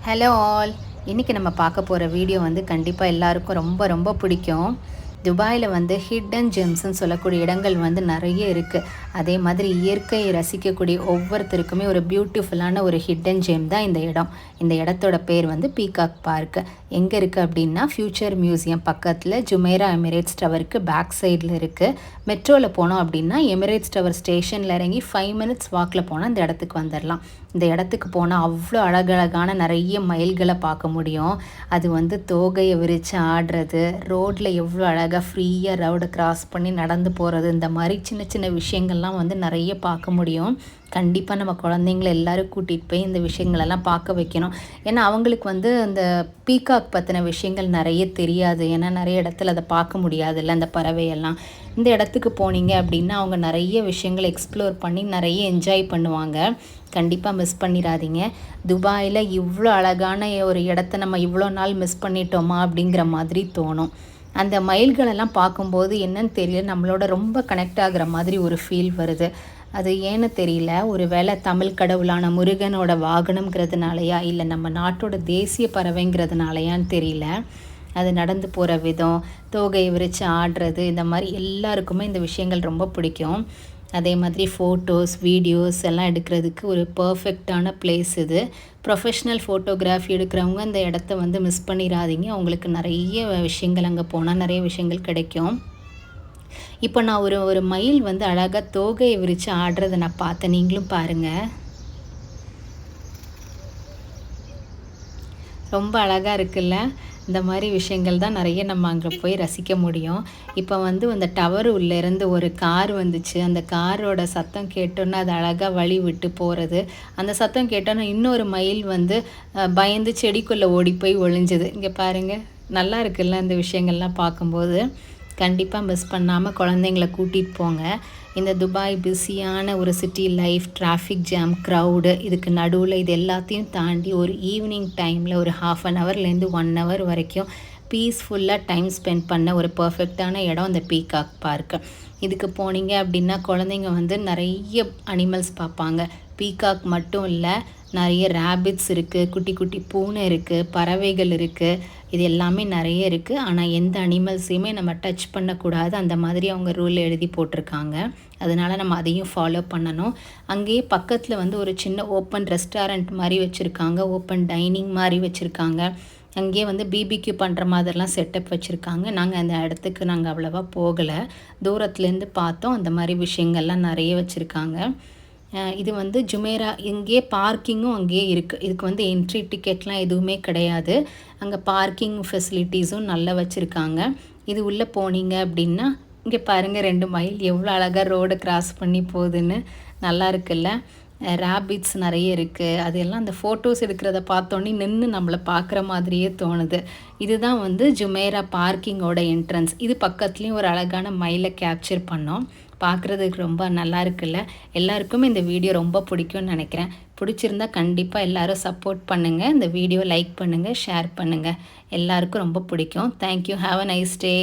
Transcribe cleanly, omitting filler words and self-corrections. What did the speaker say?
Hello all. இன்றைக்கி நம்ம பார்க்க போகிற வீடியோ வந்து கண்டிப்பாக எல்லாருக்கும் ரொம்ப ரொம்ப பிடிக்கும். துபாயில் வந்து ஹிடன் ஜெம்ஸ்ன்னு சொல்லக்கூடிய இடங்கள் வந்து நிறைய இருக்குது. அதே மாதிரி இயற்கையை ரசிக்கக்கூடிய ஒவ்வொருத்தருக்குமே ஒரு பியூட்டிஃபுல்லான ஒரு ஹிடன் ஜெம் தான் இந்த இடம். இந்த இடத்தோட பேர் வந்து பீகாக் பார்க். எங்கே இருக்குது அப்படின்னா ஃப்யூச்சர் மியூசியம் பக்கத்தில் ஜுமேரா எமிரேட்ஸ் டவருக்கு பேக் சைடில் இருக்குது. மெட்ரோவில் போனோம் அப்படின்னா எமிரேட்ஸ் டவர் ஸ்டேஷனில் இறங்கி 5 மினிட்ஸ் வாக்கில் போனால் இந்த இடத்துக்கு வந்துடலாம். இந்த இடத்துக்கு போனால் அவ்வளோ அழகழகான நிறைய மயில்களை பார்க்க முடியும். அது வந்து தோகையை விரித்து ஆடுறது, ரோட்டில் எவ்வளோ அழகாக ஃப்ரீயாக ரோடை கிராஸ் பண்ணி நடந்து போகிறது, இந்த மாதிரி சின்ன சின்ன விஷயங்கள்லாம் வந்து நிறைய பார்க்க முடியும். கண்டிப்பாக நம்ம குழந்தைங்கள எல்லோரும் கூட்டிகிட்டு போய் இந்த விஷயங்களெல்லாம் பார்க்க வைக்கணும். ஏன்னா அவங்களுக்கு வந்து அந்த பீகாக் பற்றின விஷயங்கள் நிறைய தெரியாது. ஏன்னா நிறைய இடத்துல அதை பார்க்க முடியாதுல்ல அந்த பறவையெல்லாம். இந்த இடத்துக்கு போனீங்க அப்படின்னா அவங்க நிறைய விஷயங்களை எக்ஸ்ப்ளோர் பண்ணி நிறைய என்ஜாய் பண்ணுவாங்க. கண்டிப்பாக மிஸ் பண்ணிடாதீங்க. துபாயில் இவ்வளோ அழகான ஒரு இடத்த நம்ம இவ்வளோ நாள் மிஸ் பண்ணிட்டோமா அப்படிங்கிற மாதிரி தோணும். அந்த மயில்களெல்லாம் பார்க்கும்போது என்னன்னு தெரியல, நம்மளோட ரொம்ப கனெக்ட் ஆகிற மாதிரி ஒரு ஃபீல் வருது. அது ஏன்னு தெரியல. ஒரு வேளை தமிழ் கடவுளான முருகனோட வாகனம்ங்கிறதுனாலையா இல்லை நம்ம நாட்டோட தேசிய பறவைங்கிறதுனாலையான்னு தெரியல. அது நடந்து போகிற விதம், தோகையை விரித்து ஆடுறது, இந்த மாதிரி எல்லாருக்குமே இந்த விஷயங்கள் ரொம்ப பிடிக்கும். அதே மாதிரி ஃபோட்டோஸ், வீடியோஸ் எல்லாம் எடுக்கிறதுக்கு ஒரு பர்ஃபெக்டான பிளேஸ் இது. ப்ரொஃபஷ்னல் ஃபோட்டோகிராஃபி எடுக்கிறவங்க இந்த இடத்த வந்து மிஸ் பண்ணிடாதீங்க. அவங்களுக்கு நிறைய விஷயங்கள் அங்கே போனால் நிறைய விஷயங்கள் கிடைக்கும். இப்போ நான் ஒரு மயில் வந்து அழகாக தோகையை விரித்து ஆடுறதை நான் பார்த்தேன். நீங்களும் பாருங்கள். ரொம்ப அழகாக இருக்குல்ல. இந்த மாதிரி விஷயங்கள் தான் நிறைய நம்ம அங்கே போய் ரசிக்க முடியும். இப்போ வந்து அந்த டவர் உள்ளேருந்து ஒரு கார் வந்துச்சு. அந்த காரோட சத்தம் கேட்டோன்னே அது அழகாக வழி விட்டு போகிறது. அந்த சத்தம் கேட்டோன்னே இன்னொரு மயில் வந்து பயந்து செடிக்குள்ளே ஓடி போய் ஒளிஞ்சுது. இங்கே பாருங்கள், நல்லா இருக்குல்ல இந்த விஷயங்கள்லாம் பார்க்கும்போது. கண்டிப்பாக மிஸ் பண்ணாமல் குழந்தைங்கள கூட்டிகிட்டு போங்க. இந்த துபாய் பிஸியான ஒரு city life, traffic jam, crowd, இதுக்கு நடுவில் இது எல்லாத்தையும் தாண்டி ஒரு ஈவினிங் டைமில் ஒரு 1/2 ஹவர்லேருந்து 1 ஹவர் வரைக்கும் பீஸ்ஃபுல்லாக டைம் ஸ்பெண்ட் பண்ண ஒரு பர்ஃபெக்டான இடம் இந்த பீகாக் பார்க்கு. இதுக்கு போனீங்க அப்படின்னா குழந்தைங்க வந்து நிறைய அனிமல்ஸ் பார்ப்பாங்க. பீகாக் மட்டும் இல்லை, நிறைய ரேபிட்ஸ் இருக்குது, குட்டி குட்டி பூனை இருக்குது, பறவைகள் இருக்குது. இது எல்லாமே நிறைய இருக்குது. ஆனால் எந்த அனிமல்ஸையுமே நம்ம டச் பண்ணக்கூடாது, அந்த மாதிரி அவங்க ரூல் எழுதி போட்டிருக்காங்க. அதனால் நம்ம அதையும் ஃபாலோ பண்ணணும். அங்கேயே பக்கத்தில் வந்து ஒரு சின்ன ஓப்பன் ரெஸ்டாரண்ட் மாதிரி வச்சுருக்காங்க, ஓப்பன் டைனிங் மாதிரி வச்சுருக்காங்க. அங்கேயே வந்து பிபிக்யூ பண்ணுற மாதிரிலாம் செட்டப் வச்சுருக்காங்க. நாங்கள் அந்த இடத்துக்கு அவ்வளோவா போகலை, தூரத்துலேருந்து பார்த்தோம். அந்த மாதிரி விஷயங்கள்லாம் நிறைய வச்சுருக்காங்க. இது வந்து ஜுமேரா, இங்கேயே பார்க்கிங்கும் அங்கேயே இருக்குது. இதுக்கு வந்து என்ட்ரி டிக்கெட்லாம் எதுவுமே கிடையாது. அங்கே பார்க்கிங் ஃபெசிலிட்டிஸும் நல்லா வச்சுருக்காங்க. இது உள்ளே போனீங்க அப்படின்னா இங்கே பாருங்கள், 2 மயில் எவ்வளோ அழகாக ரோடு கிராஸ் பண்ணி போகுதுன்னு. நல்லா இருக்குல்ல. ரேபிட்ஸ் நிறைய இருக்குது. அதெல்லாம் அந்த ஃபோட்டோஸ் எடுக்கிறத பார்த்தோன்னே நின்று நம்மளை பார்க்குற மாதிரியே தோணுது. இதுதான் வந்து ஜுமேரா பார்க்கிங்கோட என்ட்ரன்ஸ். இது பக்கத்துலேயும் ஒரு அழகான மயிலை கேப்சர் பண்ணோம். பார்க்குறதுக்கு ரொம்ப நல்லா இருக்குல்ல. எல்லாருக்குமே இந்த வீடியோ ரொம்ப பிடிக்கும்னு நினைக்கிறேன். பிடிச்சிருந்தா கண்டிப்பாக எல்லோரும் சப்போர்ட் பண்ணுங்கள். இந்த வீடியோ லைக் பண்ணுங்கள், ஷேர் பண்ணுங்கள். எல்லாருக்கும் ரொம்ப பிடிக்கும். Thank you. Have a nice day.